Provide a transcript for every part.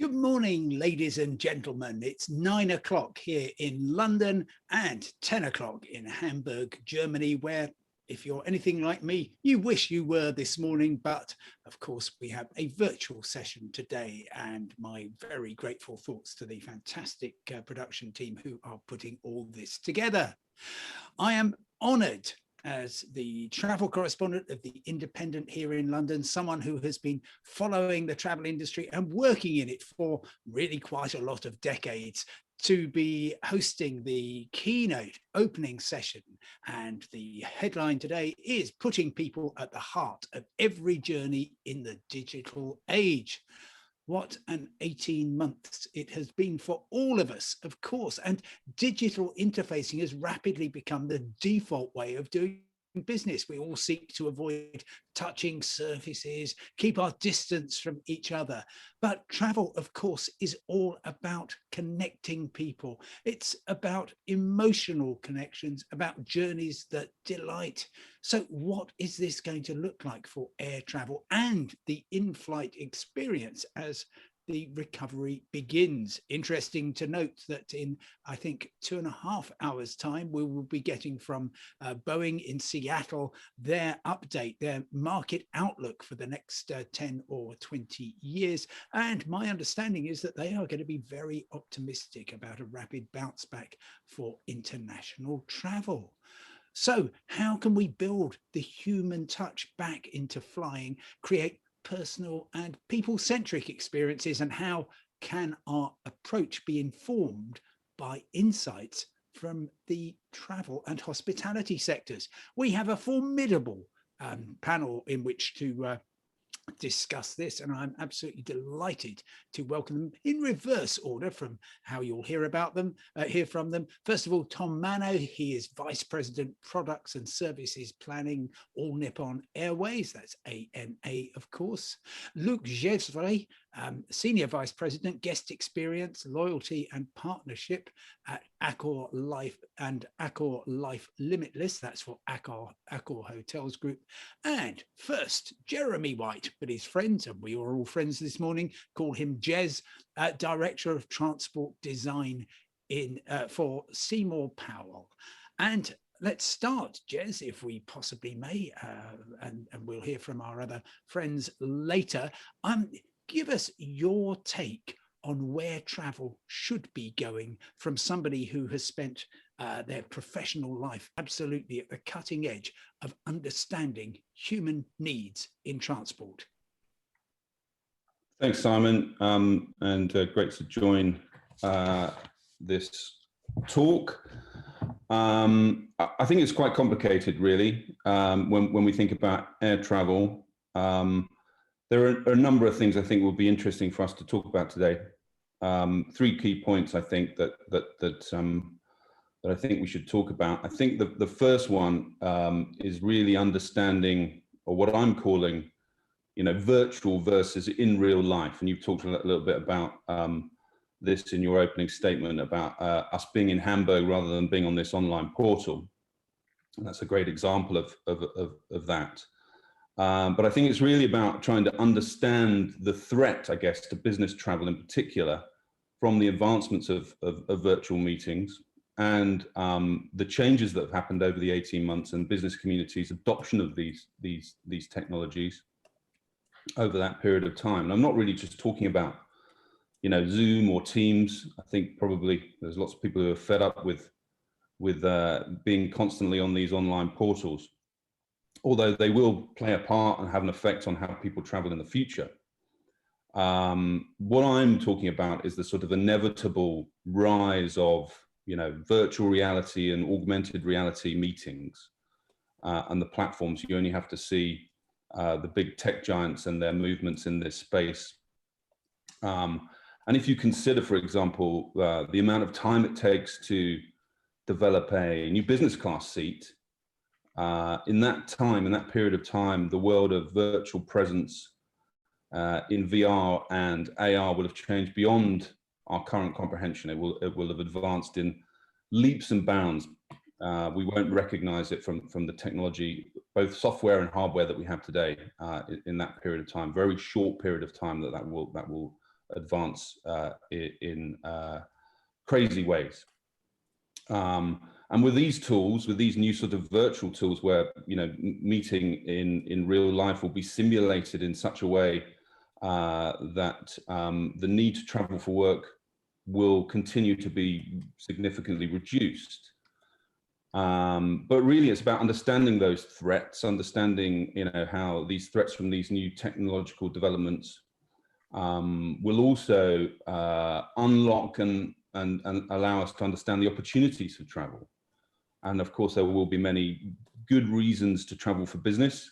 Good morning, ladies and gentlemen. It's 9 o'clock here in London and 10 o'clock in Hamburg, Germany, where, if you're anything like me, you wish you were this morning. But of course, we have a virtual session today, and my very grateful thoughts to the fantastic production team who are putting all this together. I am honored as the travel correspondent of The Independent here in London, someone who has been following the travel industry and working in it for really quite a lot of decades, to be hosting the keynote opening session. And the headline today is putting people at the heart of every journey in the digital age. What an 18 months it has been for all of us, of course. And digital interfacing has rapidly become the default way of doing business. We all seek to avoid touching surfaces, keep our distance from each other. But travel, of course, is all about connecting people. It's about emotional connections, about journeys that delight. So what is this going to look like for air travel and the in-flight experience as the recovery begins? Interesting to note that in, I think, 2.5 hours time, we will be getting from Boeing in Seattle their update, their market outlook for the next 10 or 20 years. And my understanding is that they are going to be very optimistic about a rapid bounce back for international travel. So how can we build the human touch back into flying, create personal and people-centric experiences, and how can our approach be informed by insights from the travel and hospitality sectors? We have a formidable panel in which to discuss this, and I'm absolutely delighted to welcome them in reverse order from how you'll hear from them. First of all, Tom Mano. He is Vice President Products and Services Planning, All Nippon Airways. That's ANA, of course. Luc Gesvres, Senior Vice President, Guest Experience, Loyalty and Partnership at Accor Life and Accor Life Limitless. That's for Accor Hotels Group. And first, Jeremy White, but his friends, and we are all friends this morning, call him Jez, Director of Transport Design for Seymour Powell. And let's start, Jez, if we possibly may, and we'll hear from our other friends later. Give us your take on where travel should be going from somebody who has spent their professional life absolutely at the cutting edge of understanding human needs in transport. Thanks, Simon, and great to join this talk. I think it's quite complicated, really, when we think about air travel. There are a number of things I think will be interesting for us to talk about today. 3 key points I think that I think we should talk about. I think the first one is really understanding, or what I'm calling, virtual versus in real life. And you've talked a little bit about this in your opening statement about us being in Hamburg rather than being on this online portal. And that's a great example of that. But I think it's really about trying to understand the threat, I guess, to business travel in particular from the advancements of virtual meetings and the changes that have happened over the 18 months and business community's adoption of these technologies over that period of time. And I'm not really just talking about, Zoom or Teams. I think probably there's lots of people who are fed up with being constantly on these online portals, although they will play a part and have an effect on how people travel in the future. What I'm talking about is the sort of inevitable rise of, virtual reality and augmented reality meetings and the platforms. You only have to see the big tech giants and their movements in this space. And if you consider, for example, the amount of time it takes to develop a new business class seat, in that period of time, the world of virtual presence in VR and AR will have changed beyond our current comprehension. It will have advanced in leaps and bounds. We won't recognize it from the technology, both software and hardware, that we have today in that period of time. Very short period of time that will advance in crazy ways. And with these tools, with these new sort of virtual tools where, meeting in real life will be simulated in such a way that the need to travel for work will continue to be significantly reduced. But really it's about understanding those threats, understanding, how these threats from these new technological developments will also unlock and allow us to understand the opportunities for travel. And of course, there will be many good reasons to travel for business.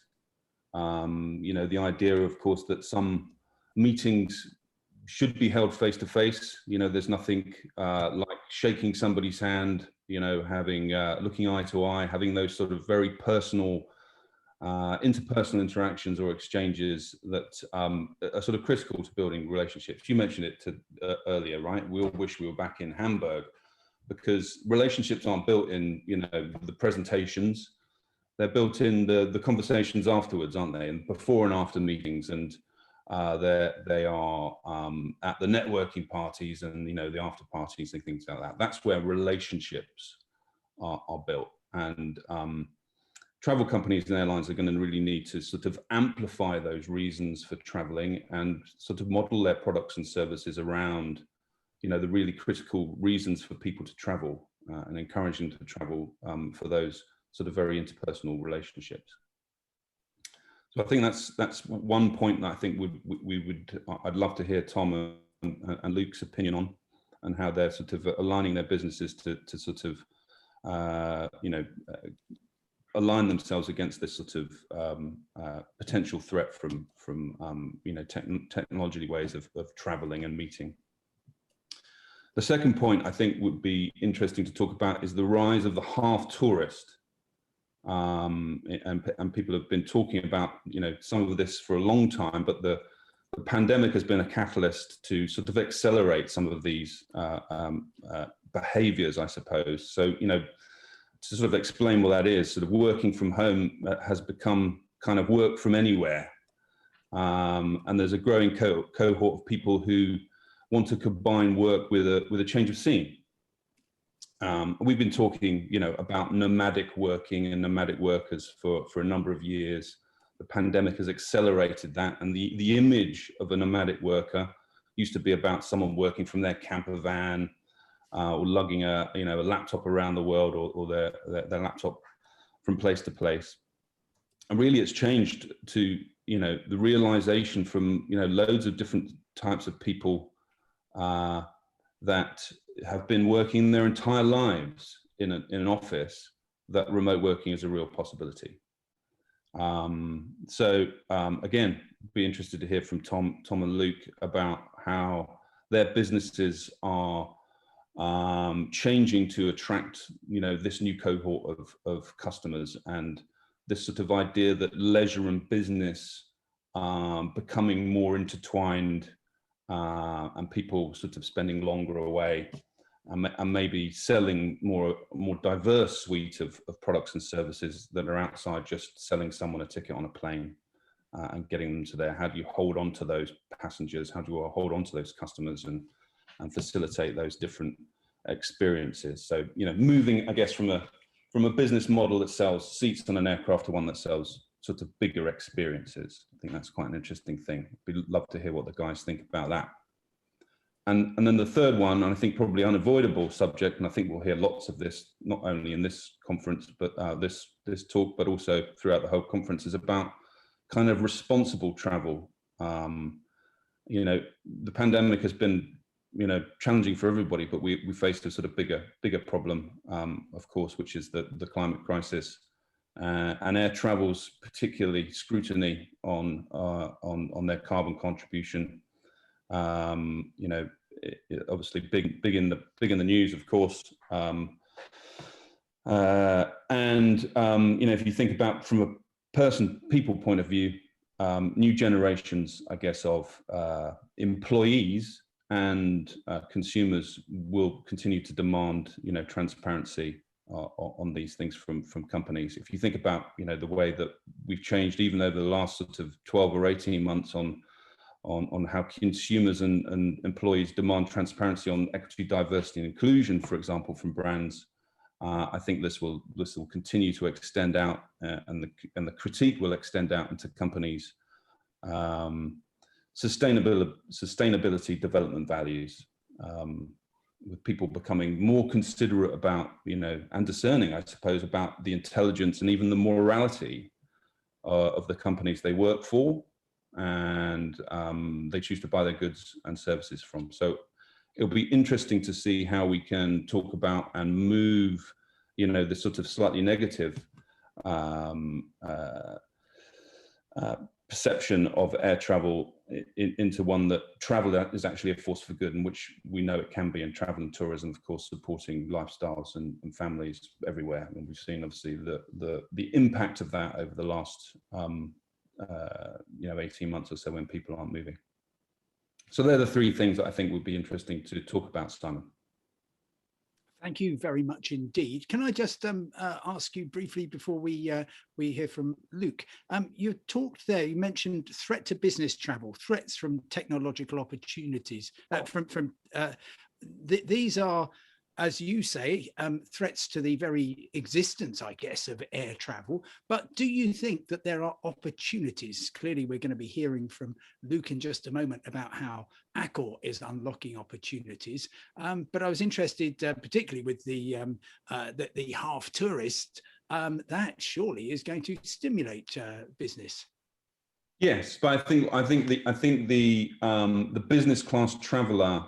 The idea, of course, that some meetings should be held face to face. There's nothing like shaking somebody's hand, having looking eye to eye, having those sort of very personal interpersonal interactions or exchanges that are sort of critical to building relationships. You mentioned it earlier, right? We all wish we were back in Hamburg, because relationships aren't built in, the presentations. They're built in the conversations afterwards, aren't they? And before and after meetings, and they are at the networking parties and the after parties and things like that. That's where relationships are built. And travel companies and airlines are going to really need to sort of amplify those reasons for traveling and sort of model their products and services around, the really critical reasons for people to travel and encourage them to travel for those sort of very interpersonal relationships. So I think that's one point that I think I'd love to hear Tom and Luke's opinion on, and how they're sort of aligning their businesses to sort of, align themselves against this sort of potential threat from technology ways of traveling and meeting. The second point I think would be interesting to talk about is the rise of the half tourist. And people have been talking about, some of this for a long time, but the pandemic has been a catalyst to sort of accelerate some of these behaviors, I suppose. So, to sort of explain what that is, sort of working from home has become kind of work from anywhere. And there's a growing cohort of people who want to combine work with a change of scene. We've been talking, about nomadic working and nomadic workers for a number of years. The pandemic has accelerated that, and the image of a nomadic worker used to be about someone working from their camper van, or lugging a laptop around the world, or their laptop from place to place. And really, it's changed to the realization from loads of different types of people that have been working their entire lives in an office, that remote working is a real possibility. So again, be interested to hear from Tom and Luke about how their businesses are changing to attract this new cohort of customers, and this sort of idea that leisure and business becoming more intertwined, and people sort of spending longer away, and maybe selling more diverse suite of products and services that are outside just selling someone a ticket on a plane and getting them to there. How do you hold on to those passengers? How do you hold on to those customers and facilitate those different experiences? So moving, I guess, from a business model that sells seats on an aircraft to one that sells sort of bigger experiences. I think that's quite an interesting thing. We'd love to hear what the guys think about that. And then the third one, and I think probably unavoidable subject, and I think we'll hear lots of this, not only in this conference, but this talk, but also throughout the whole conference, is about kind of responsible travel. The pandemic has been, challenging for everybody, but we faced a sort of bigger problem, of course, which is the climate crisis, and air travel's particularly scrutiny on their carbon contribution. Obviously big in the news, of course. If you think about from a people point of view, new generations, I guess, of employees and consumers will continue to demand, transparency on these things from companies. If you think about, the way that we've changed, even over the last sort of 12 or 18 months on on how consumers and employees demand transparency on equity, diversity, and inclusion, for example, from brands. I think this will continue to extend out, and the critique will extend out into companies' sustainability development values, with people becoming more considerate about, and discerning, I suppose, about the intelligence and even the morality of the companies they work for and they choose to buy their goods and services from. So it'll be interesting to see how we can talk about and move, the sort of slightly negative perception of air travel into one that travel is actually a force for good, and which we know it can be, and travel and tourism, of course, supporting lifestyles and families everywhere. And we've seen obviously the impact of that over the last 18 months or so when people aren't moving. So they're the three things that I think would be interesting to talk about, Simon. Thank you very much indeed. Can I just ask you briefly before we hear from Luke? You talked there, you mentioned threat to business travel, threats from technological opportunities. These are, as you say, threats to the very existence, I guess, of air travel. But do you think that there are opportunities? Clearly, we're going to be hearing from Luke in just a moment about how Accor is unlocking opportunities. But I was interested, particularly with the half tourist, that surely is going to stimulate business. Yes, but I think the business class traveller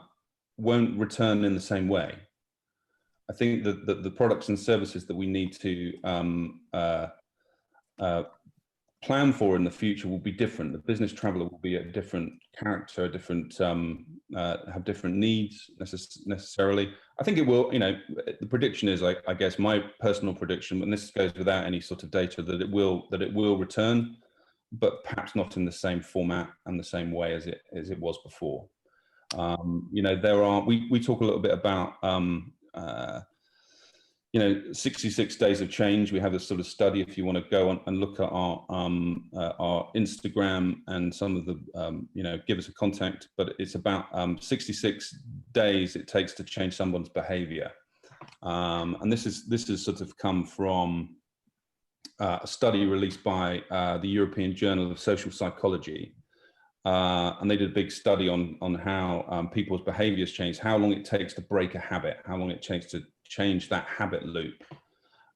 won't return in the same way. I think that the products and services that we need to plan for in the future will be different. The business traveller will be a different character, have different needs necessarily. I think it will. The prediction is, I guess, my personal prediction, and this goes without any sort of data, that it will return, but perhaps not in the same format and the same way as it was before. We talk a little bit about 66 days of change. We have this sort of study, if you want to go on and look at our Instagram and some of the, give us a contact, but it's about 66 days it takes to change someone's behavior. And this is sort of come from a study released by the European Journal of Social Psychology. And they did a big study on how people's behaviors change, how long it takes to break a habit, how long it takes to change that habit loop.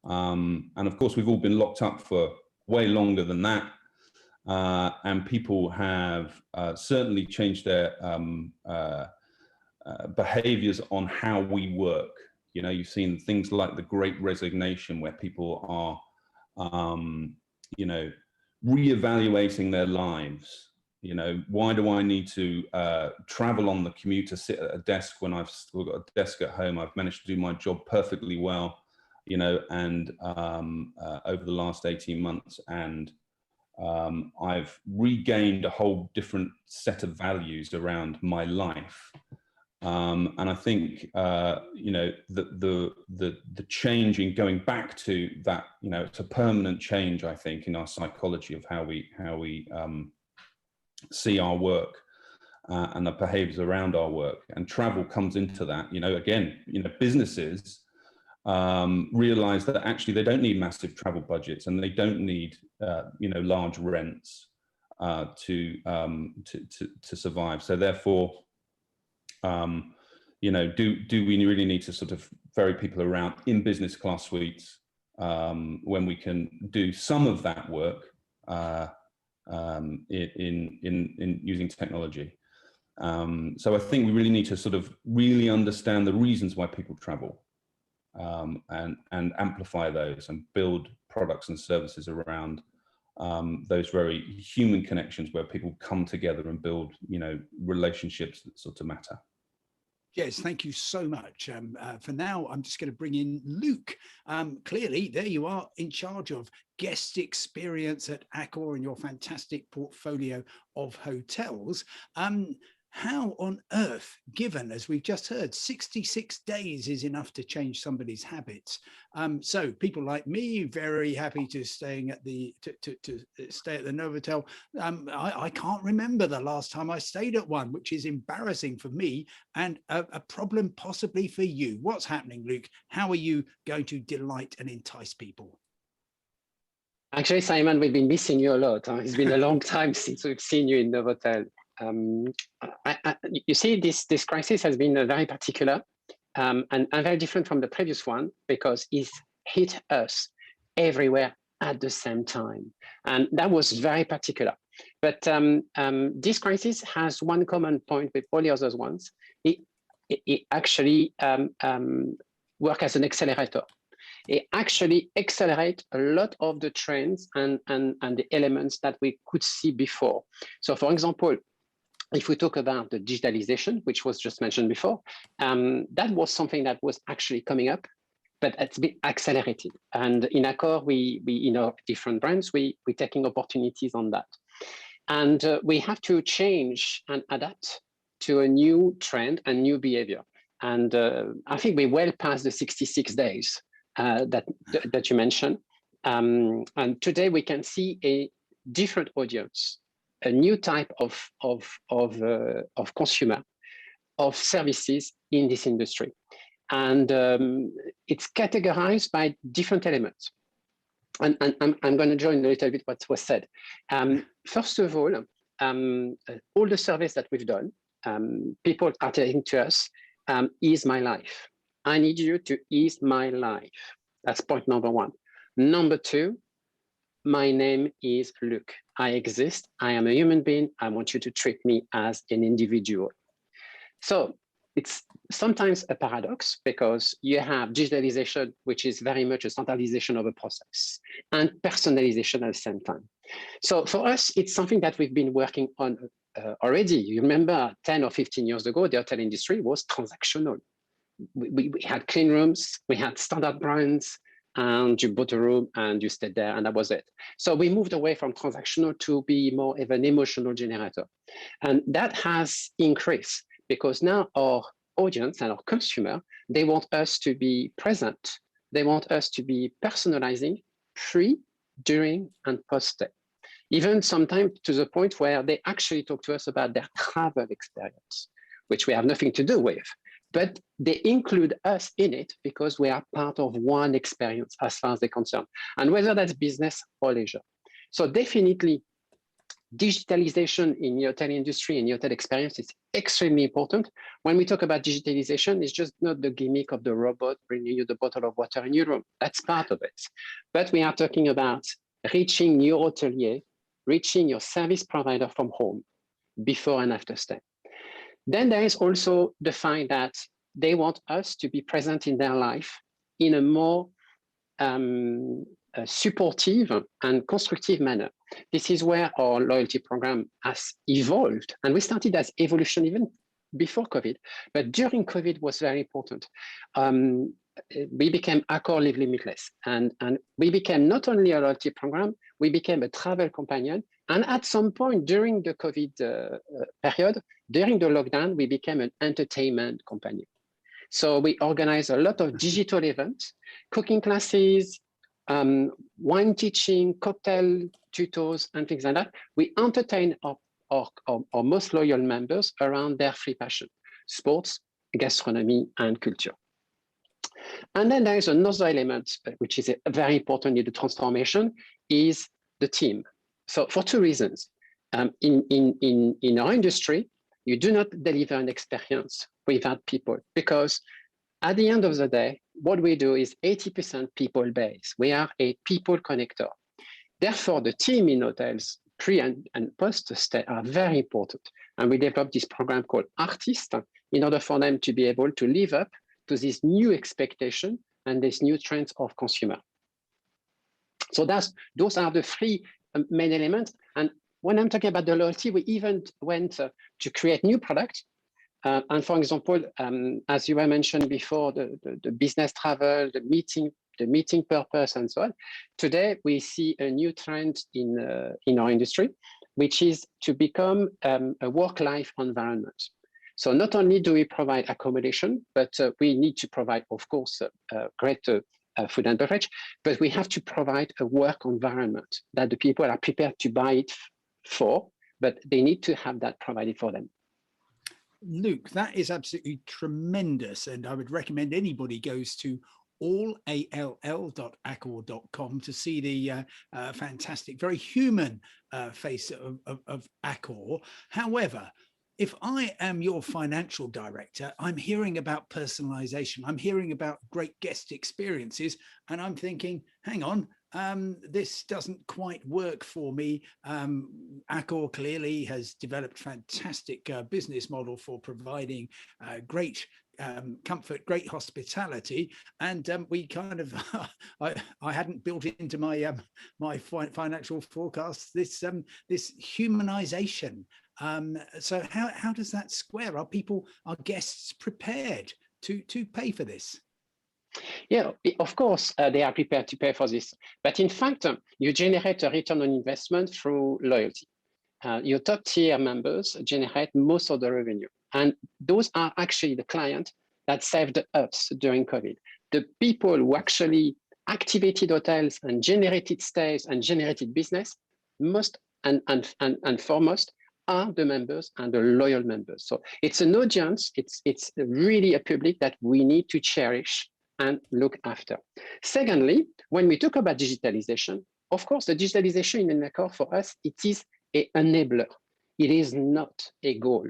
And of course, we've all been locked up for way longer than that. And people have certainly changed their behaviors on how we work. You've seen things like the Great Resignation, where people are, reevaluating their lives. Why do I need to travel on the commute to sit at a desk when I've still got a desk at home? I've managed to do my job perfectly well, and over the last 18 months, and I've regained a whole different set of values around my life. And I think, the change in going back to that, it's a permanent change, I think, in our psychology of how we see our work and the behaviors around our work, and travel comes into that. Again, businesses realize that actually they don't need massive travel budgets, and they don't need large rents to survive. So therefore, do we really need to sort of ferry people around in business class suites when we can do some of that work in using technology? So I think we really need to sort of really understand the reasons why people travel, and amplify those, and build products and services around those very human connections where people come together and build, relationships that sort of matter. Yes, thank you so much. For now, I'm just going to bring in Luke. Clearly, there you are in charge of guest experience at Accor and your fantastic portfolio of hotels. How on earth, given, as we've just heard, 66 days is enough to change somebody's habits? So people like me, very happy to staying at the to stay at the Novotel. I can't remember the last time I stayed at one, which is embarrassing for me and a problem possibly for you. What's happening, Luke? How are you going to delight and entice people? Actually, Simon, we've been missing you a lot. It's been a long time since we've seen you in Novotel. Um, you see, this crisis has been very particular and very different from the previous one because it's hit us everywhere at the same time. And that was very particular. But this crisis has one common point with all the other ones. It actually works as an accelerator. It actually accelerates a lot of the trends and the elements that we could see before. So for example, if we talk about the digitalization, which was just mentioned before, that was something that was actually coming up, but it's been accelerated. And in Accor, we in our different brands, we're taking opportunities on that. And we have to change and adapt to a new trend and new behavior. And I think we're well past the 66 days that you mentioned. And today we can see a different audience, a new type of consumer, of services in this industry. And it's categorized by different elements. And I'm going to join a little bit what was said. First of all the surveys that we've done, people are telling to us, ease my life. I need you to ease my life. That's point number one. Number two, my name is Luke. I exist. I am a human being. I want you to treat me as an individual. So it's sometimes a paradox because you have digitalization, which is very much a standardization of a process, and personalization at the same time. So for us, it's something that we've been working on already. You remember 10 or 15 years ago, the hotel industry was transactional. We had clean rooms, we had standard brands, and you bought a room and you stayed there, and that was it. So we moved away from transactional to be more of an emotional generator. And that has increased because now our audience and our consumer, they want us to be present. They want us to be personalizing pre, during, and post-stay. Even sometimes to the point where they actually talk to us about their travel experience, which we have nothing to do with. But they include us in it because we are part of one experience as far as they're concerned, and whether that's business or leisure. So definitely, digitalization in the hotel industry and the hotel experience is extremely important. When we talk about digitalization, it's just not the gimmick of the robot bringing you the bottle of water in your room. That's part of it. But we are talking about reaching your hotelier, reaching your service provider from home before and after stay. Then there is also the fact that they want us to be present in their life in a more supportive and constructive manner. This is where our loyalty program has evolved. And we started as evolution even before COVID, but during COVID was very important. We became Accor Live Limitless. And we became not only a loyalty program, we became a travel companion. And at some point during the COVID period, during the lockdown, we became an entertainment company. So we organize a lot of digital events, cooking classes, wine teaching, cocktail tutors, and things like that. We entertain our most loyal members around their three passions: sports, gastronomy, and culture. And then there is another element, which is very important in the transformation, is the team. So for two reasons. In our industry, you do not deliver an experience without people, because at the end of the day, what we do is 80% people-based. We are a people connector. Therefore, the team in hotels, pre and post-stay, are very important. And we developed this program called Artist in order for them to be able to live up to this new expectation and this new trends of consumer. So those are the three main elements. And when I'm talking about the loyalty, we even went to create new products. And for example, as you were mentioned before, the business travel, the meeting purpose, and so on. Today, we see a new trend in our industry, which is to become a work-life environment. So not only do we provide accommodation, but we need to provide, of course, great food and beverage, but we have to provide a work environment that the people are prepared to buy it for, but they need to have that provided for them. Luke, that is absolutely tremendous. And I would recommend anybody goes to all.accor.com to see the fantastic, very human face of Accor. However, if I am your financial director, I'm hearing about personalization, I'm hearing about great guest experiences, and I'm thinking, hang on, this doesn't quite work for me. Accor clearly has developed fantastic business model for providing great comfort, great hospitality, and we kind of I hadn't built it into my my financial forecasts this this humanization. So how does that square? Are guests prepared to pay for this? Yeah, of course, they are prepared to pay for this. But in fact, you generate a return on investment through loyalty. Your top tier members generate most of the revenue. And those are actually the clients that saved us during COVID. The people who actually activated hotels and generated stays and generated business, most and foremost are the members and the loyal members. So it's an audience, it's really a public that we need to cherish and look after. Secondly, when we talk about digitalization, of course, the digitalization in Accor for us, it is an enabler. It is not a goal.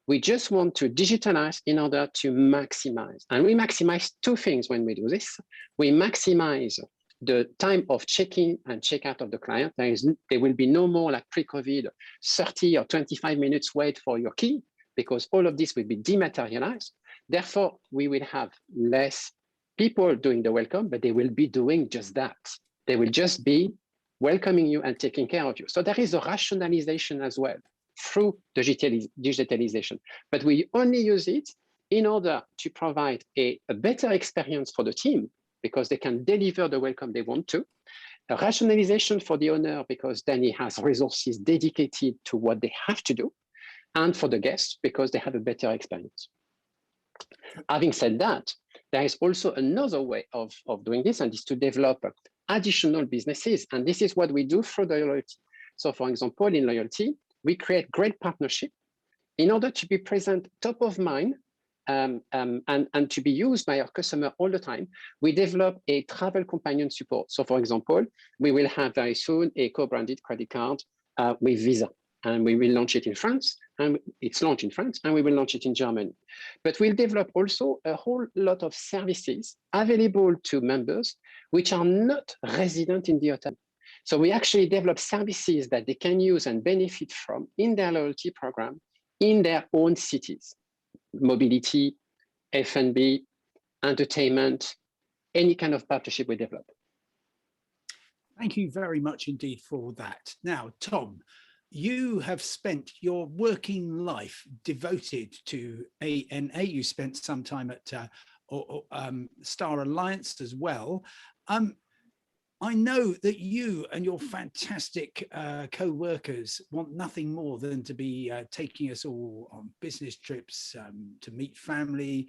We just want to digitalize in order to maximize. And we maximize two things when we do this. We maximize the time of check-in and check-out of the client. There will be no more like pre-COVID 30 or 25 minutes wait for your key, because all of this will be dematerialized. Therefore, we will have less people doing the welcome, but they will be doing just that. They will just be welcoming you and taking care of you. So there is a rationalization as well through digitalization, but we only use it in order to provide a better experience for the team, because they can deliver the welcome they want to, a rationalization for the owner, because then he has resources dedicated to what they have to do, and for the guests, because they have a better experience. Having said that, there is also another way of doing this, and is to develop additional businesses. And this is what we do through the loyalty. So for example, in loyalty, we create great partnership in order to be present top of mind and to be used by our customer all the time. We develop a travel companion support. So for example, we will have very soon a co-branded credit card with Visa, and we will launch it in France, and it's launched in France, and we will launch it in Germany. But we'll develop also a whole lot of services available to members which are not resident in the hotel. So we actually develop services that they can use and benefit from in their loyalty program in their own cities. Mobility, F&B, entertainment, any kind of partnership we develop. Thank you very much indeed for that. Now, Tom, you have spent your working life devoted to ANA. You spent some time at Star Alliance as well. I know that you and your fantastic co-workers want nothing more than to be taking us all on business trips, to meet family,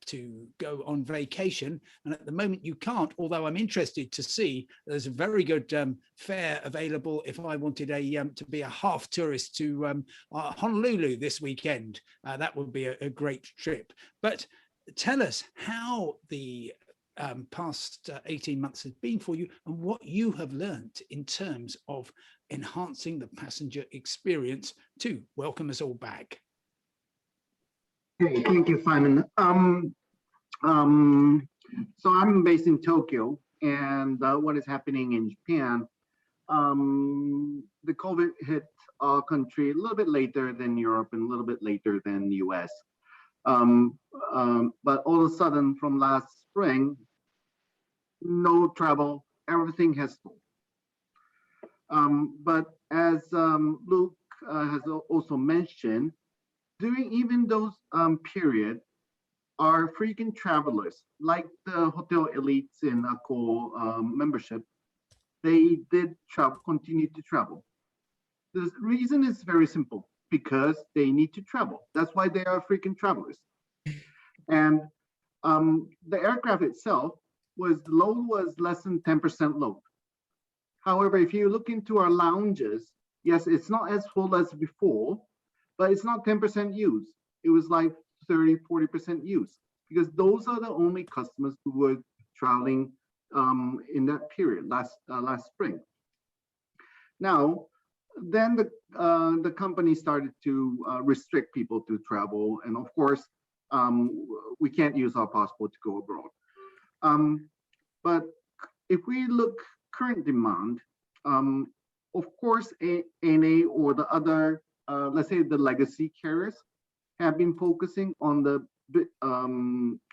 to go on vacation. And at the moment you can't, although I'm interested to see there's a very good fare available if I wanted to be a half tourist to Honolulu this weekend. That would be a great trip. But tell us how the past 18 months has been for you, and what you have learned in terms of enhancing the passenger experience to welcome us all back. Hey, thank you, Simon. So I'm based in Tokyo, and what is happening in Japan, the COVID hit our country a little bit later than Europe and a little bit later than the US. But all of a sudden, from last spring, no travel, everything has stopped. But as Luke has also mentioned, during even those period, our frequent travelers, like the hotel elites in Accor membership, they did continue to travel. The reason is very simple, because they need to travel. That's why they are frequent travelers. And the aircraft itself the load was less than 10% load. However, if you look into our lounges, yes, it's not as full as before, but it's not 10% use. It was like 30, 40% use, because those are the only customers who were traveling in that period last spring. Now, then the company started to restrict people to travel, and of course, we can't use our passport to go abroad. But if we look current demand, of course, ANA or the other, let's say the legacy carriers, have been focusing on the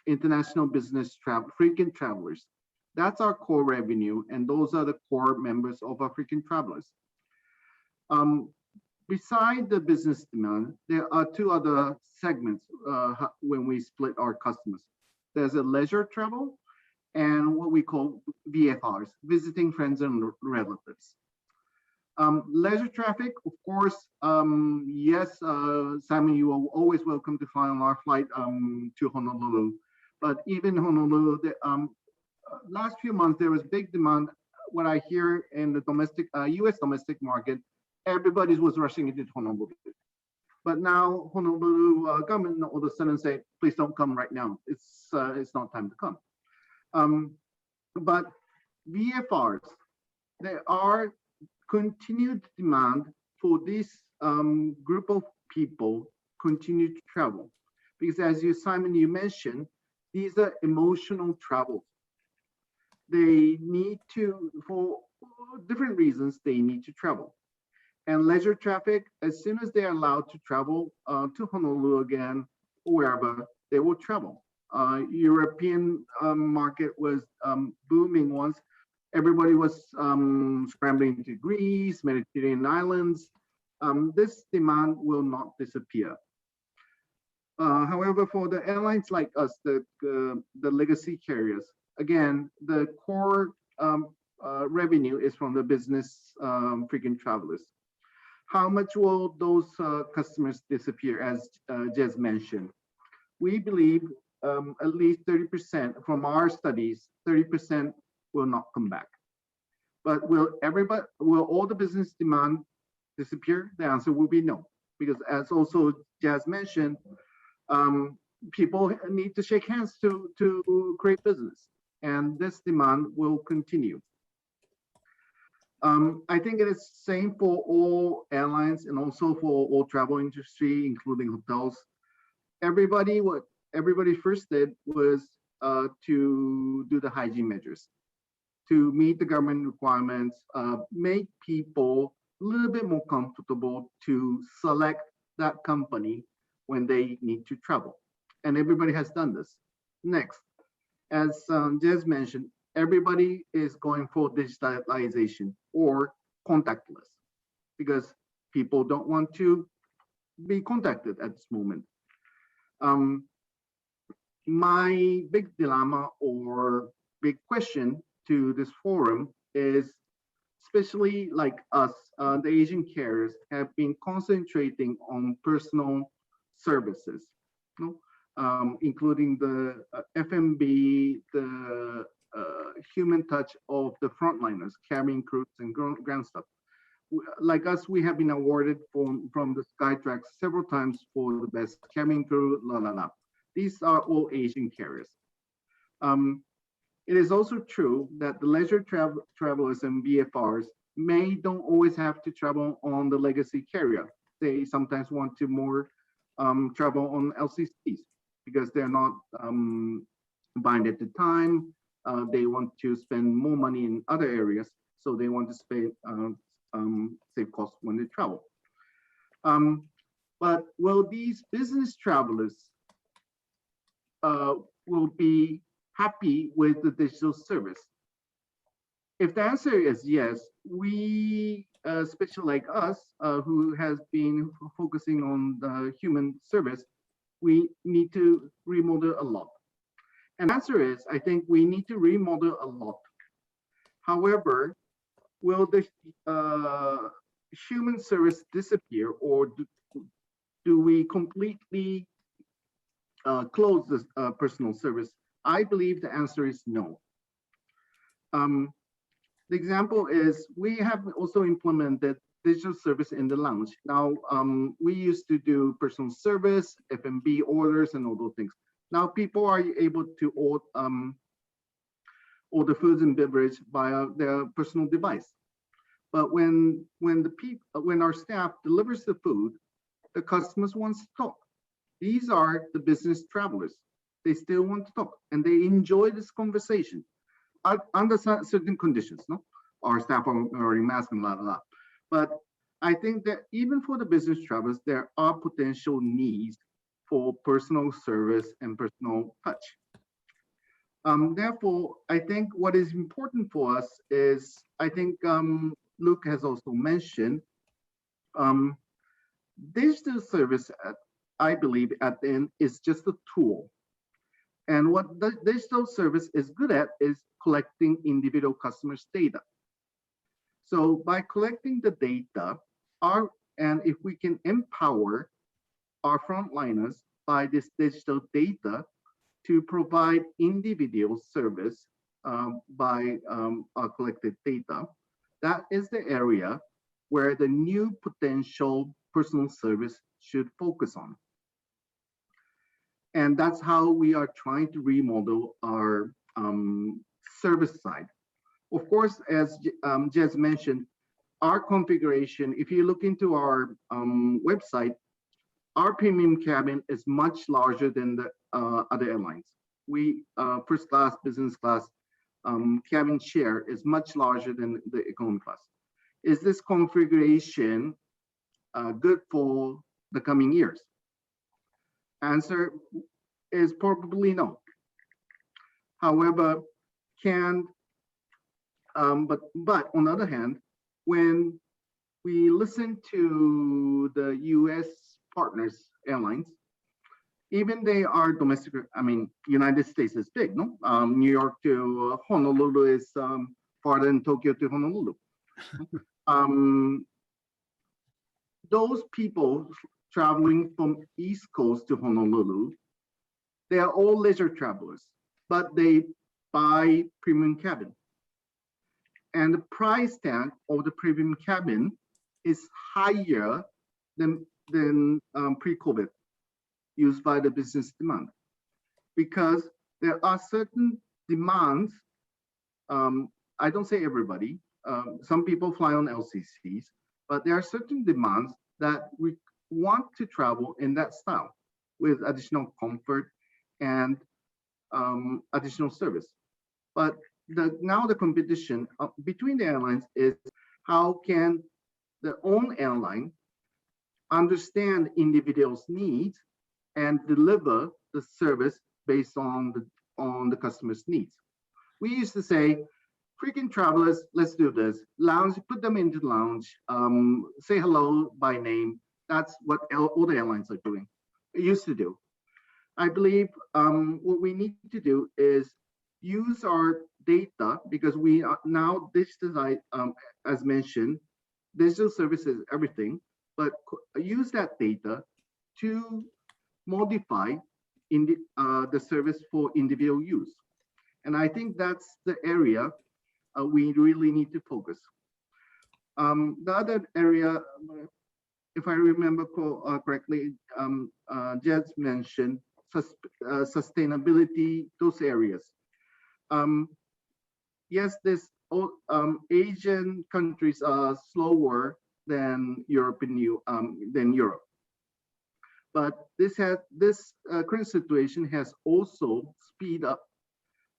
international business travel, frequent travelers. That's our core revenue, and those are the core members of our frequent travelers. Beside the business demand, there are two other segments when we split our customers. There's a leisure travel and what we call VFRs, visiting friends and relatives. Leisure traffic, of course, yes, Simon, you are always welcome to fly on our flight to Honolulu. But even Honolulu, last few months, there was big demand. What I hear in the domestic, US domestic market, everybody was rushing into Honolulu. But now Honolulu government all of a sudden say, please don't come right now. It's not time to come. But VFRs, there are continued demand for this group of people continue to travel. Because as Simon, you mentioned, these are emotional travels. They need to, for different reasons, they need to travel. And leisure traffic, as soon as they're allowed to travel to Honolulu again, or wherever, they will travel. European market was booming once. Everybody was scrambling to Greece, Mediterranean islands. This demand will not disappear. However, for the airlines like us, the legacy carriers, again, the core revenue is from the business frequent travelers. How much will those customers disappear, as Jez mentioned? We believe at least 30% from our studies, 30% will not come back. But will all the business demand disappear? The answer will be no, because as also Jaz mentioned, people need to shake hands to create business, and this demand will continue. I think it is same for all airlines and also for all travel industry, including hotels. What everybody first did was to do the hygiene measures, to meet the government requirements, make people a little bit more comfortable to select that company when they need to travel. And everybody has done this. Next, as Jez mentioned, everybody is going for digitalization or contactless, because people don't want to be contacted at this moment. My big dilemma or big question to this forum is, especially like us, the Asian carriers have been concentrating on personal services, including the F&B, the human touch of the frontliners, cabin crews and ground stuff. Like us, we have been awarded from the Skytrax several times for the best cabin crew, These are all Asian carriers. It is also true that the leisure travelers and VFRs don't always have to travel on the legacy carrier. They sometimes want to more travel on LCCs because they're not bind at the time. They want to spend more money in other areas, so they want to save costs when they travel. But will these business travelers will be happy with the digital service? If the answer is yes, we, especially like us, who has been focusing on the human service, we need to remodel a lot. And the answer is, I think we need to remodel a lot. However, will the human service disappear, or do we completely close this personal service? I believe the answer is no. The example is we have also implemented digital service in the lounge. Now, we used to do personal service, F&B orders, and all those things. Now people are able to order foods and beverage via their personal device. But when our staff delivers the food, the customers want to talk. These are the business travelers. They still want to talk, and they enjoy this conversation under certain conditions. No, our staff are wearing masks and blah blah blah. But I think that even for the business travelers, there are potential needs for personal service and personal touch. Therefore, I think what is important for us is, I think Luke has also mentioned, digital service, I believe at the end, is just a tool. And what the digital service is good at is collecting individual customers' data. So by collecting the data, and if we can empower our frontliners by this digital data to provide individual service by our collected data, that is the area where the new potential personal service should focus on. And that's how we are trying to remodel our service side. Of course, as Jez mentioned, our configuration, if you look into our website, our premium cabin is much larger than the other airlines. We first class, business class, cabin share is much larger than the economy class. Is this configuration good for the coming years? Answer is probably no. However, but on the other hand, when we listen to the US partners airlines, even they are domestic, I mean, United States is big, no? New York to Honolulu is farther than Tokyo to Honolulu. Those people traveling from East Coast to Honolulu, they are all leisure travelers, but they buy premium cabin. And the price tag of the premium cabin is higher than pre-COVID used by the business demand, because there are certain demands. I don't say everybody, some people fly on LCCs, but there are certain demands that we want to travel in that style with additional comfort and additional service. But now the competition between the airlines is how can the own airline understand individuals' needs and deliver the service based on the customer's needs. We used to say, frequent travelers, let's do this. Lounge, put them into the lounge, say hello by name. That's what all the airlines are doing. It used to do. I believe what we need to do is use our data, because we are now digitalized, as mentioned, digital services, everything, but use that data to modify the service for individual use. And I think that's the area we really need to focus. The other area, if I remember correctly, Jez mentioned sustainability, those areas. Yes, Asian countries are slower than Europe. But this current situation has also speed up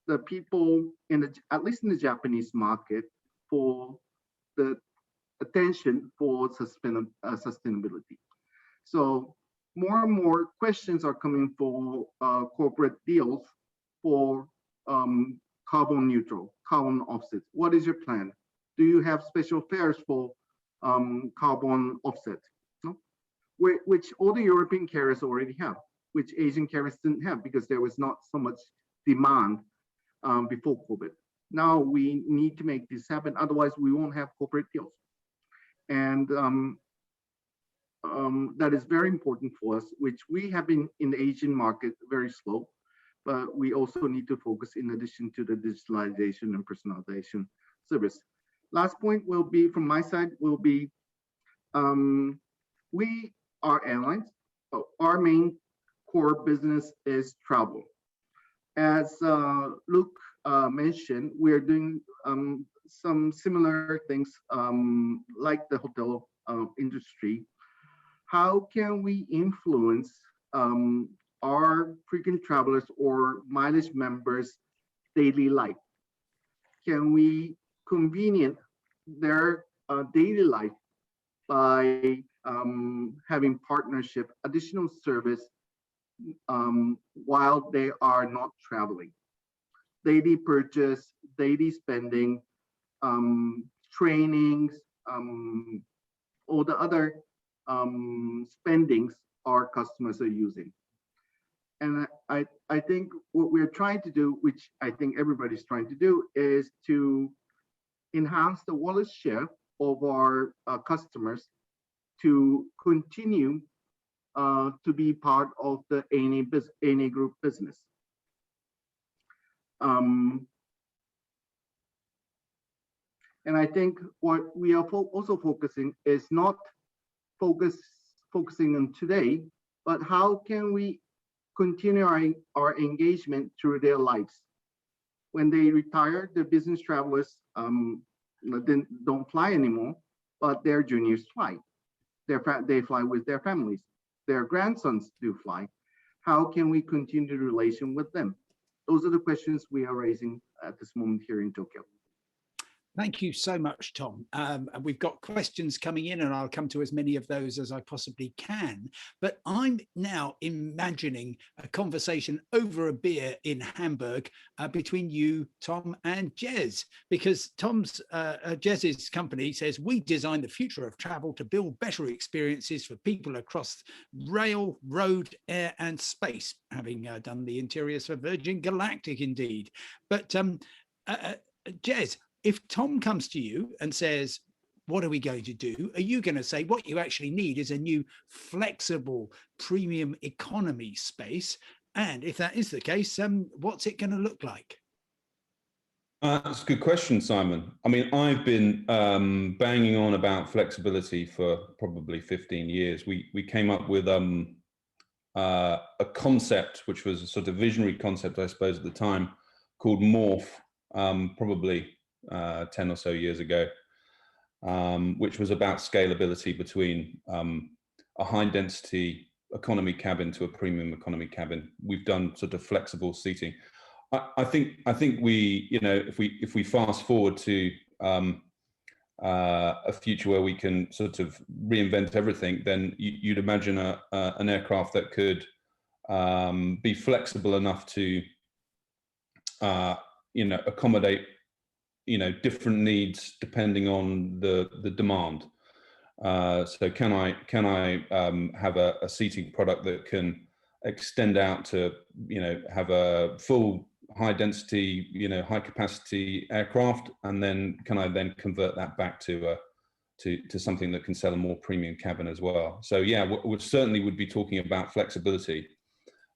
the people at least in the Japanese market for the attention for sustainability. So more and more questions are coming for corporate deals for carbon neutral, carbon offsets. What is your plan? Do you have special fares for carbon offset? No? Which all the European carriers already have, which Asian carriers didn't have because there was not so much demand before COVID. Now we need to make this happen, otherwise we won't have corporate deals. And that is very important for us, which we have been in the Asian market very slow, but we also need to focus in addition to the digitalization and personalization service. Last point will be from my side will be, we are airlines, but our main core business is travel. As Luke mentioned, we are doing some similar things like the hotel industry. How can we influence our frequent travelers or mileage members' daily life? Can we convenient their daily life by having partnership, additional service while they are not traveling? Daily purchase, daily spending, trainings, all the other spendings our customers are using. And I think what we're trying to do, which I think everybody's trying to do, is to enhance the wallet share of our customers to continue to be part of the ANA Group business. And I think what we are also focusing is not focusing on today, but how can we continue our engagement through their lives? When they retire, the business travelers don't fly anymore, but their juniors fly. They fly with their families. Their grandsons do fly. How can we continue the relation with them? Those are the questions we are raising at this moment here in Tokyo. Thank you so much, Tom. And we've got questions coming in, and I'll come to as many of those as I possibly can. But I'm now imagining a conversation over a beer in Hamburg between you, Tom, and Jez, because Jez's company says, we design the future of travel to build better experiences for people across rail, road, air, and space, having done the interiors for Virgin Galactic, indeed. But Jez, if Tom comes to you and says, what are we going to do? Are you going to say what you actually need is a new flexible premium economy space? And if that is the case, what's it going to look like? That's a good question, Simon. I mean, I've been banging on about flexibility for probably 15 years. We came up with a concept, which was a sort of visionary concept, I suppose, at the time, called Morph, probably 10 or so years ago, which was about scalability between a high density economy cabin to a premium economy cabin. We've done sort of flexible seating. I think we, you know, if we fast forward to a future where we can sort of reinvent everything, then you'd imagine an aircraft that could be flexible enough to you know, accommodate, you know, different needs depending on the demand. So can I have a seating product that can extend out to, you know, have a full high density, you know, high capacity aircraft, and then can I then convert that back to something that can sell a more premium cabin as well? So yeah, we certainly would be talking about flexibility.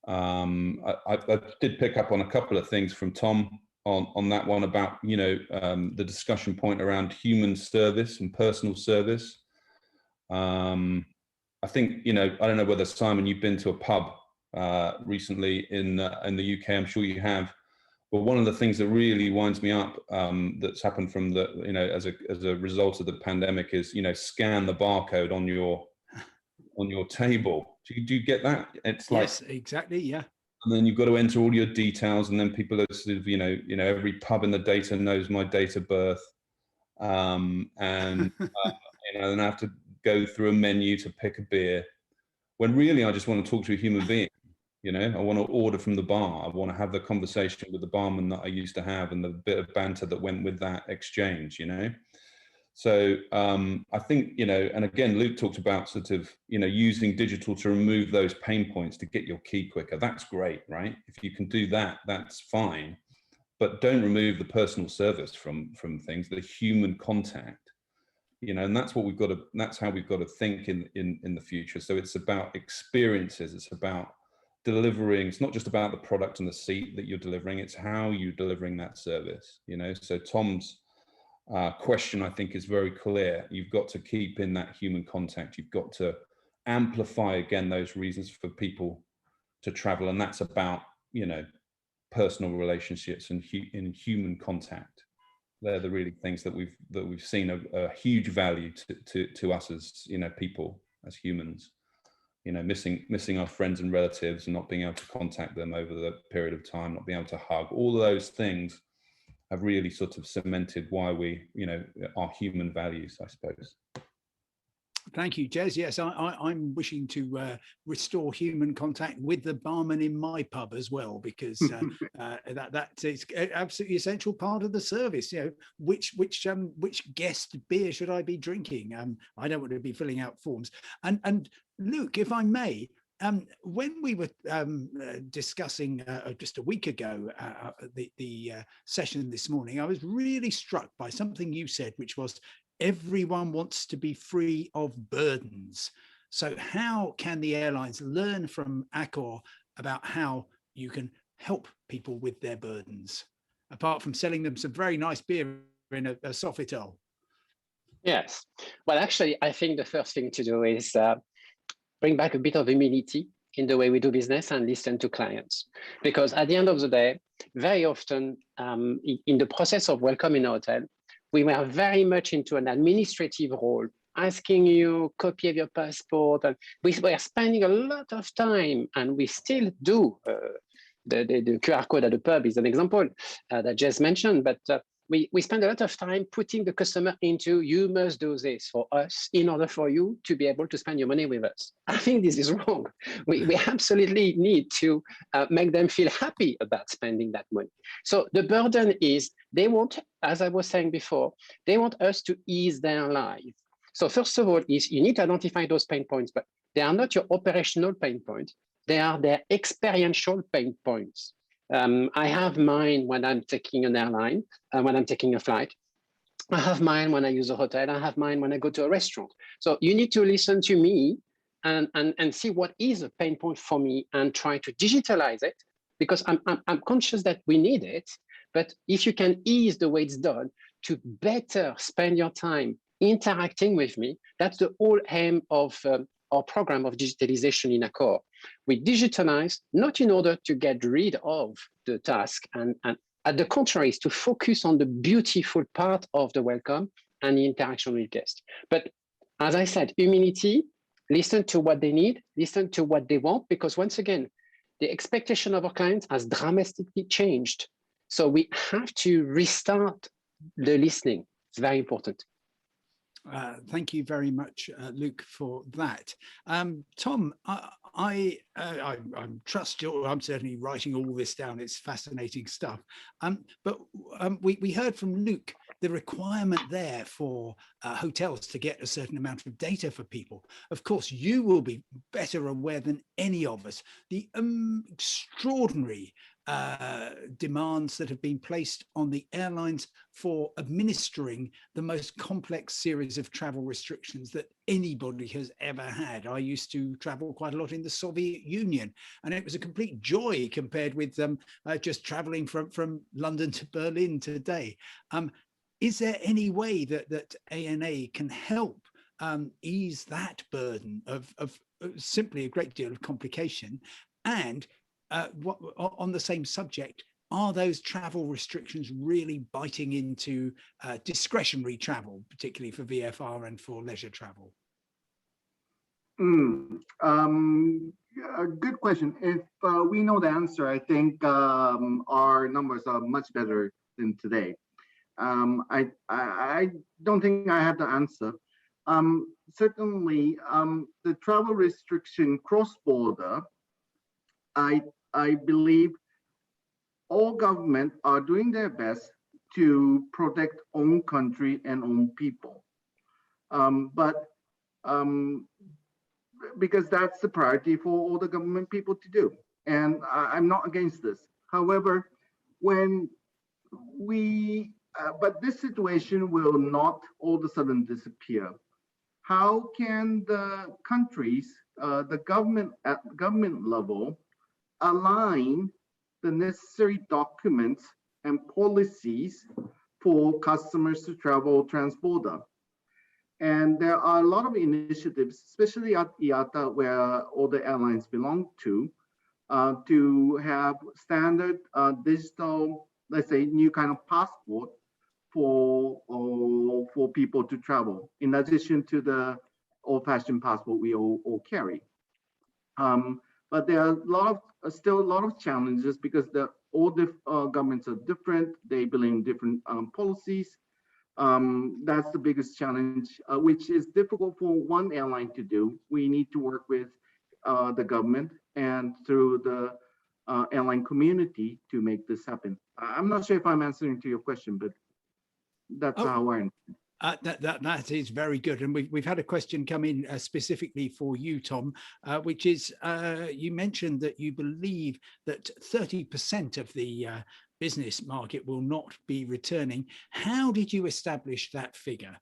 I did pick up on a couple of things from Tom on that one about, you know, the discussion point around human service and personal service. I think, you know, I don't know whether, Simon, you've been to a pub recently in the UK. I'm sure you have. But one of the things that really winds me up that's happened from the, you know, as a result of the pandemic is, you know, scan the barcode on your table. Do you get that? It's like, yes, exactly, yeah. And then you've got to enter all your details, and then people are sort of, you know, every pub in the data knows my date of birth, and you know, then I have to go through a menu to pick a beer, when really I just want to talk to a human being. You know, I want to order from the bar. I want to have the conversation with the barman that I used to have, and the bit of banter that went with that exchange. You know, so I think, you know, and again, Luke talked about sort of, you know, using digital to remove those pain points to get your key quicker. That's great, right? If you can do that, that's fine. But don't remove the personal service from things, the human contact. And that's what that's how we've got to think in the future. So it's about experiences. It's about delivering. It's not just about the product and the seat that you're delivering. It's how you're delivering that service. So Tom's question, I think, is very clear. You've got to keep in that human contact. You've got to amplify again those reasons for people to travel, and that's about personal relationships and in human contact. They're the really things that we've seen a huge value to us as people, as humans. Missing our friends and relatives and not being able to contact them over the period of time, not being able to hug. All of those things have really sort of cemented why we, our human values, I suppose. Thank you, Jez. Yes, I'm wishing to restore human contact with the barman in my pub as well, because that is absolutely essential part of the service. Which guest beer should I be drinking? I don't want to be filling out forms. And Luke, if I may, when we were discussing just a week ago the session this morning, I was really struck by something you said, which was, everyone wants to be free of burdens. So how can the airlines learn from Accor about how you can help people with their burdens, apart from selling them some very nice beer in a Sofitel? Yes. Well, actually, I think the first thing to do is bring back a bit of humility in the way we do business and listen to clients. Because at the end of the day, very often in the process of welcoming a hotel, we were very much into an administrative role, asking you copy of your passport. And we were spending a lot of time, and we still do. The QR code at the pub is an example that Jez mentioned, but we spend a lot of time putting the customer into, you must do this for us in order for you to be able to spend your money with us. I think this is wrong. We absolutely need to make them feel happy about spending that money. So the burden is, they want, as I was saying before, they want us to ease their life. So first of all, is you need to identify those pain points, but they are not your operational pain points. They are their experiential pain points. I have mine when I'm taking an airline, when I'm taking a flight. I have mine when I use a hotel. I have mine when I go to a restaurant. So you need to listen to me and see what is a pain point for me and try to digitalize it, because I'm conscious that we need it. But if you can ease the way it's done to better spend your time interacting with me, that's the whole aim of our program of digitalization in Accor. We digitalize not in order to get rid of the task, and at the contrary, is to focus on the beautiful part of the welcome and the interaction with guests. But as I said, humility, listen to what they need, listen to what they want, because once again, the expectation of our clients has dramatically changed. So we have to restart the listening. It's very important. Thank you very much, Luke, for that. Tom, I trust I'm certainly writing all this down. It's fascinating stuff. But we heard from Luke the requirement there for hotels to get a certain amount of data for people. Of course, you will be better aware than any of us the extraordinary demands that have been placed on the airlines for administering the most complex series of travel restrictions that anybody has ever had. I used to travel quite a lot in the Soviet Union, and it was a complete joy compared with just traveling from London to Berlin today. Is there any way that ANA can help ease that burden of simply a great deal of complication? And on the same subject, are those travel restrictions really biting into discretionary travel, particularly for VFR and for leisure travel? A good question. If we know the answer, I think our numbers are much better than today. I don't think I have the answer. Certainly, the travel restriction cross-border, I believe all governments are doing their best to protect own country and own people. Because that's the priority for all the government people to do. And I'm not against this. However, when we But this situation will not all of a sudden disappear. How can the countries, the government at government level, align the necessary documents and policies for customers to travel trans-border? And there are a lot of initiatives, especially at IATA, where all the airlines belong to have standard digital, let's say, new kind of passport for people to travel, in addition to the old-fashioned passport we all carry. But there are still a lot of challenges because all the governments are different. They believe in different policies. That's the biggest challenge, which is difficult for one airline to do. We need to work with the government and through the airline community to make this happen. I'm not sure if I'm answering to your question, but that's how I. That is very good. And we've had a question come in specifically for you, Tom, which is, you mentioned that you believe that 30% of the business market will not be returning. How did you establish that figure?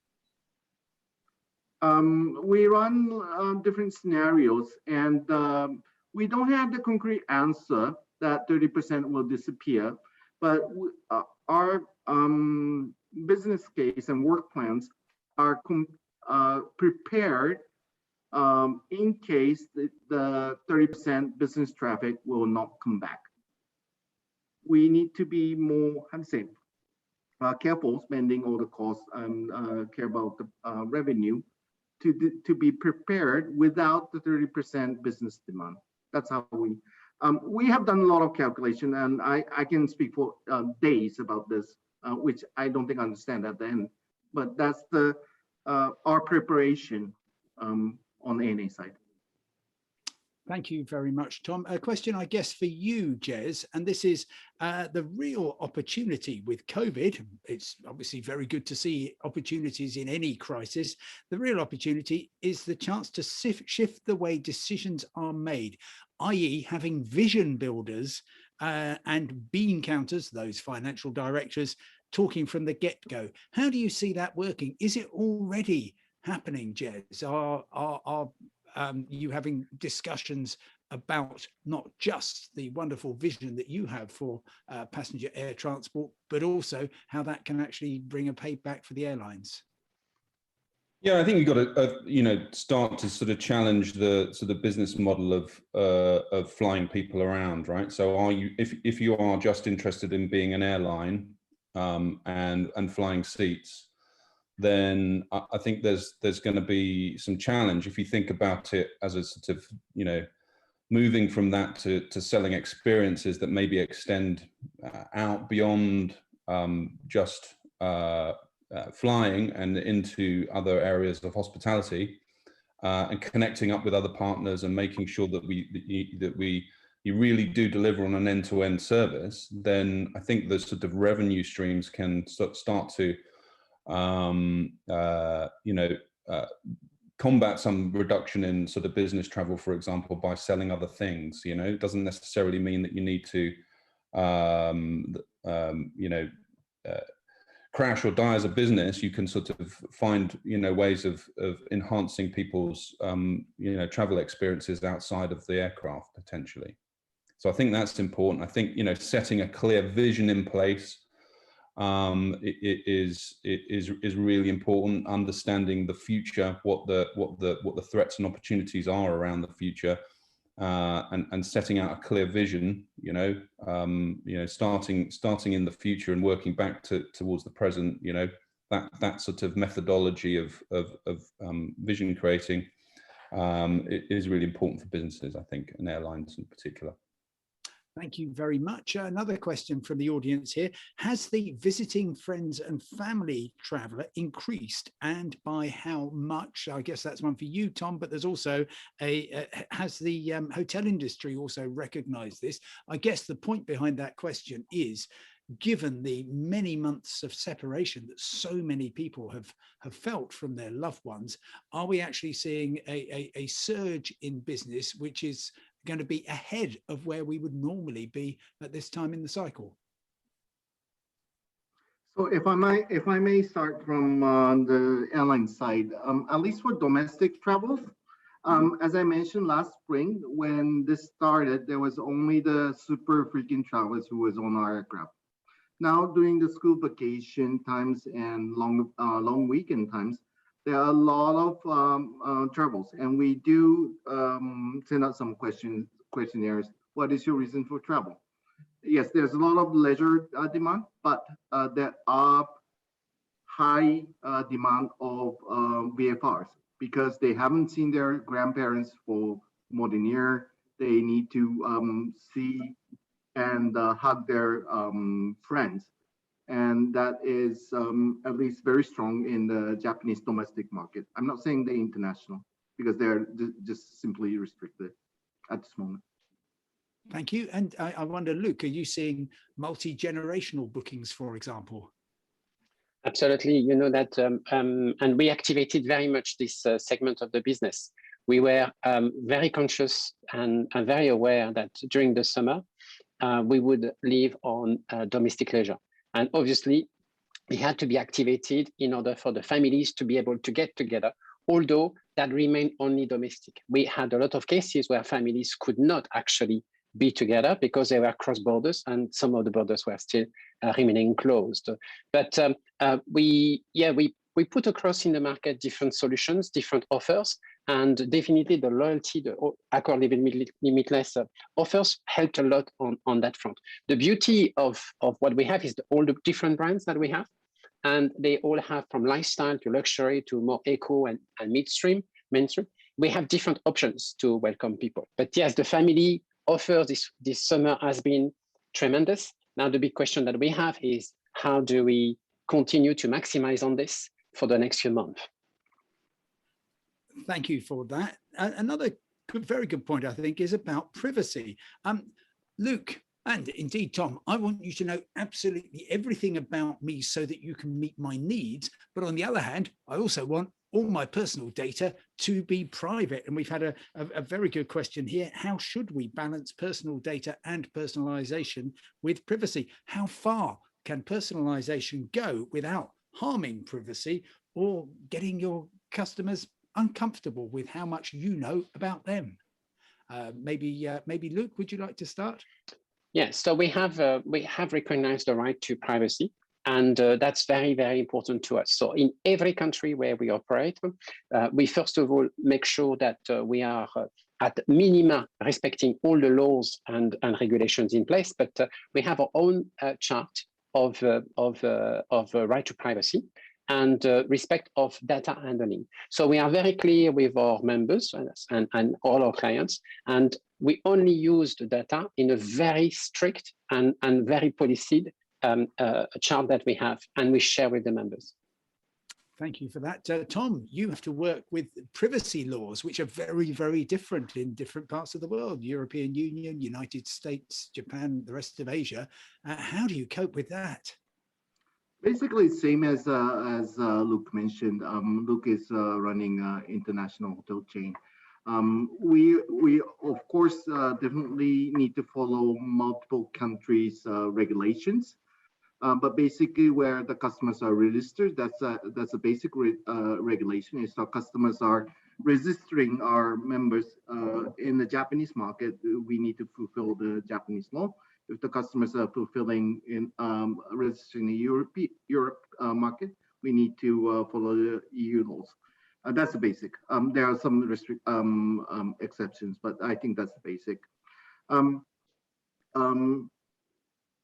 We run different scenarios, and we don't have the concrete answer that 30% will disappear, but our business case and work plans are prepared in case the 30% business traffic will not come back. We need to be more, how to say, careful spending all the costs and care about the revenue to be prepared without the 30% business demand. That's how we have done a lot of calculation, and I can speak for days about this, which I don't think I understand at the end, but that's our preparation on the ANA side. Thank you very much, Tom. A question, I guess, for you, Jez, and this is the real opportunity with COVID. It's obviously very good to see opportunities in any crisis. The real opportunity is the chance to shift the way decisions are made, i.e. having vision builders and bean counters, those financial directors, talking from the get-go. How do you see that working? Is it already happening, Jez? Are you having discussions about not just the wonderful vision that you have for passenger air transport, but also how that can actually bring a payback for the airlines? Yeah, I think you've got to, start to sort of challenge the sort of business model of flying people around, right? So, if you are just interested in being an airline and flying seats, then I think there's going to be some challenge if you think about it as a sort of, moving from that to selling experiences that maybe extend out beyond just flying and into other areas of hospitality and connecting up with other partners and making sure that you really do deliver on an end-to-end service. Then I think the sort of revenue streams can start to combat some reduction in sort of business travel, for example, by selling other things. It doesn't necessarily mean that you need to crash or die as a business. You can sort of find ways of enhancing people's travel experiences outside of the aircraft potentially. So I think that's important. I think setting a clear vision in place it is really important. Understanding the future, what the threats and opportunities are around the future, and setting out a clear vision. Starting in the future and working back towards the present. That sort of methodology of vision creating is really important for businesses, I think, and airlines in particular. Thank you very much. Another question from the audience here. Has the visiting friends and family traveller increased, and by how much? I guess that's one for you, Tom, but there's also has the hotel industry also recognised this? I guess the point behind that question is, given the many months of separation that so many people have felt from their loved ones, are we actually seeing a surge in business, which is going to be ahead of where we would normally be at this time in the cycle? So if I may start from the airline side, at least for domestic travels, as I mentioned last spring, when this started, there was only the super frequent travelers who was on our aircraft. Now, during the school vacation times and long weekend times, there are a lot of travels, and we do send out some questionnaires. What is your reason for travel? Yes, there's a lot of leisure demand, but there are high demand of VFRs because they haven't seen their grandparents for more than a year. They need to see and hug their friends. And that is at least very strong in the Japanese domestic market. I'm not saying the international because they're just simply restricted at this moment. Thank you. And I wonder, Luke, are you seeing multi-generational bookings, for example? Absolutely. You know that, and we activated very much this segment of the business. We were very conscious and very aware that during the summer, we would live on domestic leisure. And obviously, it had to be activated in order for the families to be able to get together, although that remained only domestic. We had a lot of cases where families could not actually be together because they were cross borders and some of the borders were still remaining closed. But we put across in the market different solutions, different offers, and definitely the loyalty, the Accor Limitless offers helped a lot on that front. The beauty of what we have is all the different brands that we have, and they all have from lifestyle to luxury to more eco and mainstream. We have different options to welcome people. But yes, the family offer this summer has been tremendous. Now the big question that we have is how do we continue to maximize on this for the next few months? Thank you for that. Another very good point, I think, is about privacy. Luke, and indeed, Tom, I want you to know absolutely everything about me so that you can meet my needs. But on the other hand, I also want all my personal data to be private. And we've had a very good question here. How should we balance personal data and personalization with privacy? How far can personalization go without harming privacy or getting your customers uncomfortable with how much you know about them? Maybe Luke, would you like to start? Yes, so we have recognized the right to privacy, and that's very, very important to us. So in every country where we operate, we first of all make sure that we are at minima respecting all the laws and regulations in place, but we have our own chart of right to privacy and respect of data handling. So we are very clear with our members and all our clients, and we only use the data in a very strict and very policed chart that we have, and we share with the members. Thank you for that. Tom, you have to work with privacy laws, which are very, very different in different parts of the world, European Union, United States, Japan, the rest of Asia. How do you cope with that? Basically, same as Luke mentioned. Luke is running international hotel chain. We of course definitely need to follow multiple countries' regulations, but basically where the customers are registered, that's a basic regulation. Is our customers are registering our members in the Japanese market, we need to fulfill the Japanese law. If the customers are fulfilling in registering the Europe market, we need to follow the EU laws. That's the basic. There are some exceptions, but I think that's the basic.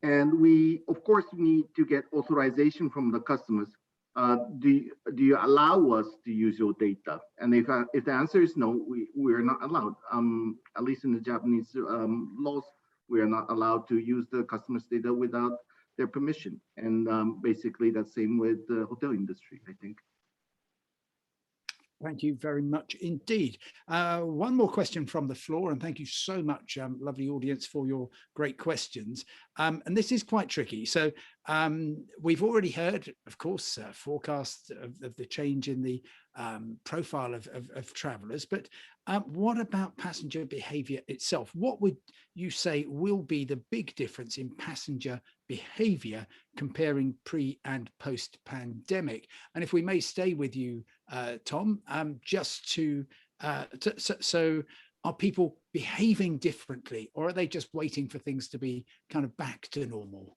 And we, of course, need to get authorization from the customers. Do you allow us to use your data? And if the answer is no, we are not allowed. At least in the Japanese laws, we are not allowed to use the customer's data without their permission. And basically, that's same with the hotel industry, I think. Thank you very much indeed. One more question from the floor, and thank you so much, lovely audience, for your great questions. And this is quite tricky. So we've already heard, of course, forecasts of the change in the profile of travelers, but what about passenger behavior itself? What would you say will be the big difference in passenger behavior comparing pre and post pandemic. And if we may stay with you, Tom, just so are people behaving differently, or are they just waiting for things to be kind of back to normal?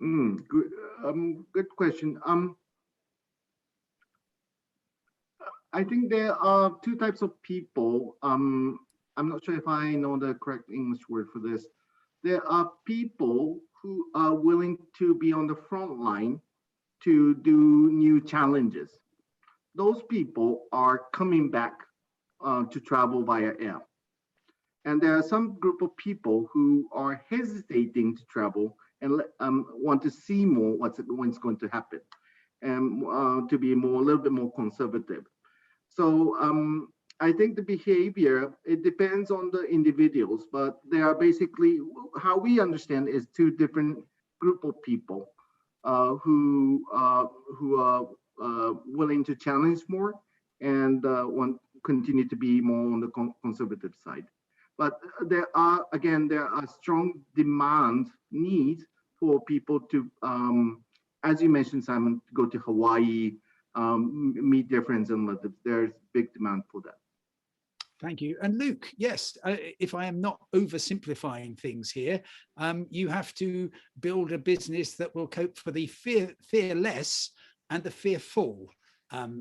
Good question. I think there are two types of people. I'm not sure if I know the correct English word for this. There are people who are willing to be on the front line to do new challenges. Those people are coming back to travel via air. And there are some group of people who are hesitating to travel and want to see more what's going to happen, and to be a little bit more conservative. So I think the behavior, it depends on the individuals, but they are basically, how we understand is two different group of people who are willing to challenge more and want continue to be more on the conservative side. But there are strong demand needs for people to, as you mentioned, Simon, go to Hawaii, meet their friends and relatives. There's big demand for that. Thank you. And Luke, yes, if I am not oversimplifying things here, you have to build a business that will cope for the fearless and the fearful.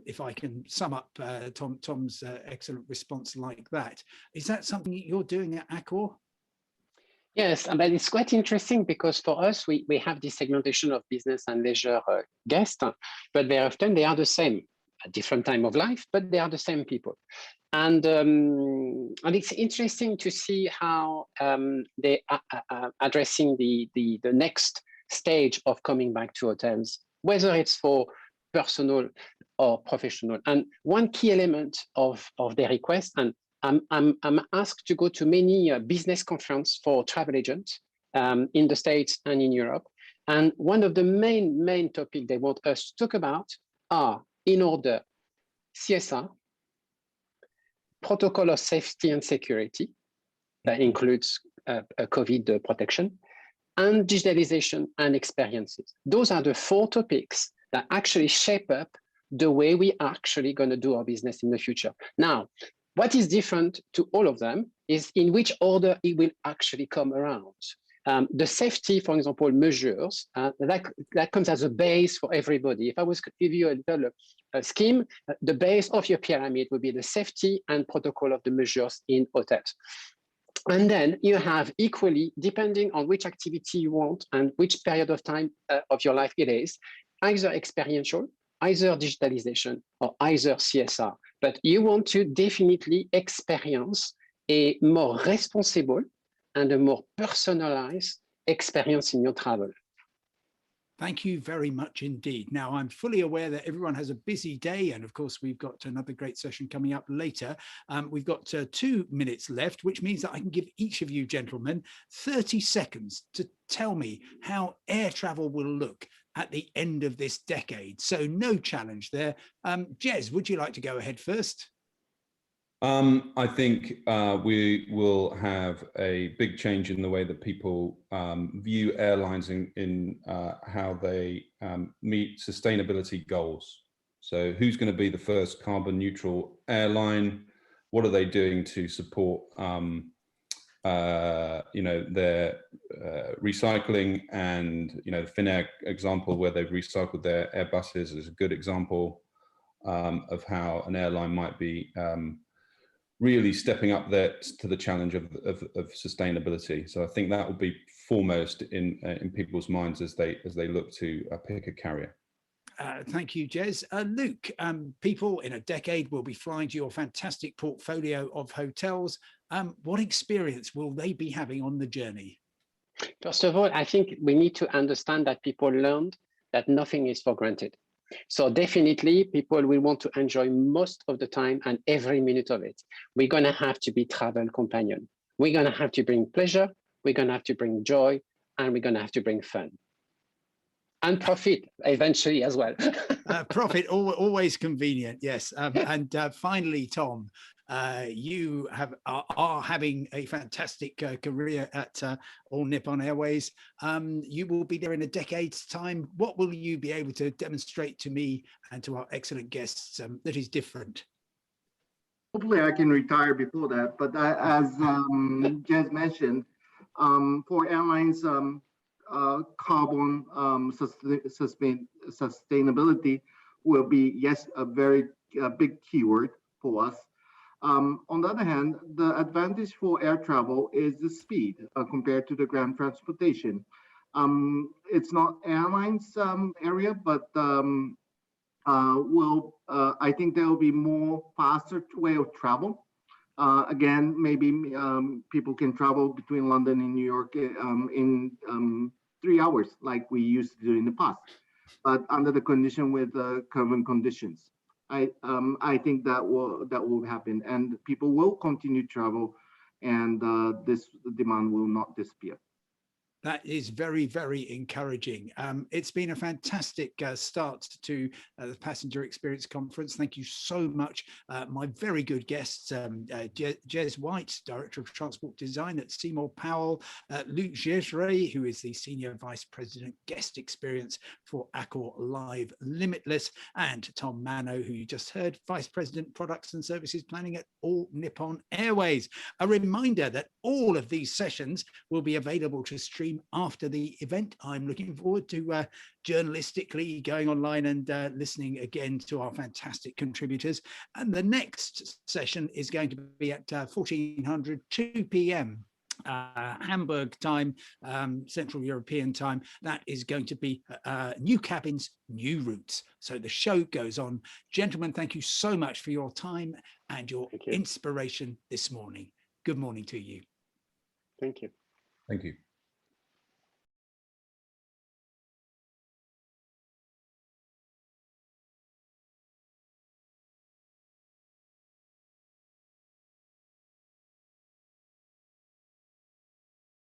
If I can sum up Tom's excellent response like that. Is that something you're doing at Accor? Yes, but it's quite interesting because for us, we have this segmentation of business and leisure guests, but very often they are the same, at different time of life, but they are the same people. And it's interesting to see how they are addressing the next stage of coming back to hotels, whether it's for personal or professional. And one key element of their request, and I'm asked to go to many business conferences for travel agents in the States and in Europe. And one of the main topics they want us to talk about are, in order, CSR, protocol of safety and security, that includes COVID protection, and digitalization and experiences. Those are the 4 topics that actually shape up the way we are actually going to do our business in the future. Now, what is different to all of them is in which order it will actually come around. The safety, for example, measures, that comes as a base for everybody. If I was to give you a little scheme, the base of your pyramid would be the safety and protocol of the measures in hotels. And then you have equally, depending on which activity you want and which period of time of your life it is, either experiential, either digitalization, or either CSR. But you want to definitely experience a more responsible and a more personalized experience in your travel. Thank you very much indeed. Now, I'm fully aware that everyone has a busy day, and of course, we've got another great session coming up later. We've got 2 minutes left, which means that I can give each of you gentlemen 30 seconds to tell me how air travel will look at the end of this decade. So no challenge there. Jez, would you like to go ahead first? I think we will have a big change in the way that people view airlines in how they meet sustainability goals. So who's going to be the first carbon neutral airline? What are they doing to support their recycling? And the Finnair example where they've recycled their Airbuses is a good example of how an airline might be really stepping up to the challenge of sustainability. So I think that will be foremost in people's minds as they look to pick a carrier. Thank you, Jez. Luke, people in a decade will be flying to your fantastic portfolio of hotels. What experience will they be having on the journey? First of all, I think we need to understand that people learned that nothing is for granted. So definitely people will want to enjoy most of the time and every minute of it. We're going to have to be travel companion. We're going to have to bring pleasure. We're going to have to bring joy, and we're going to have to bring fun. And profit eventually as well. Profit, always convenient, yes. And finally, Tom, You are having a fantastic career at All Nippon Airways. You will be there in a decade's time. What will you be able to demonstrate to me and to our excellent guests that is different? Hopefully I can retire before that, but as Jez mentioned, for airlines, carbon sustainability will be, yes, a very big keyword for us. On the other hand, the advantage for air travel is the speed compared to the ground transportation. It's not airlines area, but I think there will be more faster way of travel. Again, maybe people can travel between London and New York in 3 hours, like we used to do in the past, but under the condition with current conditions. I think that will happen, and people will continue to travel, and this demand will not disappear. That is very, very encouraging. It's been a fantastic start to the Passenger Experience Conference. Thank you so much. My very good guests, Jez White, Director of Transport Design at Seymour Powell, Luc Gesre, who is the Senior Vice President Guest Experience for Accor Live Limitless, and Tom Mano, who you just heard, Vice President Products and Services Planning at All Nippon Airways. A reminder that all of these sessions will be available to stream after the event. I'm looking forward to journalistically going online and listening again to our fantastic contributors. And the next session is going to be at 1400, 2 p.m. Hamburg time, Central European time. That is going to be new cabins, new routes. So the show goes on. Gentlemen, thank you so much for your time and your inspiration this morning. Good morning to you. Thank you. Thank you.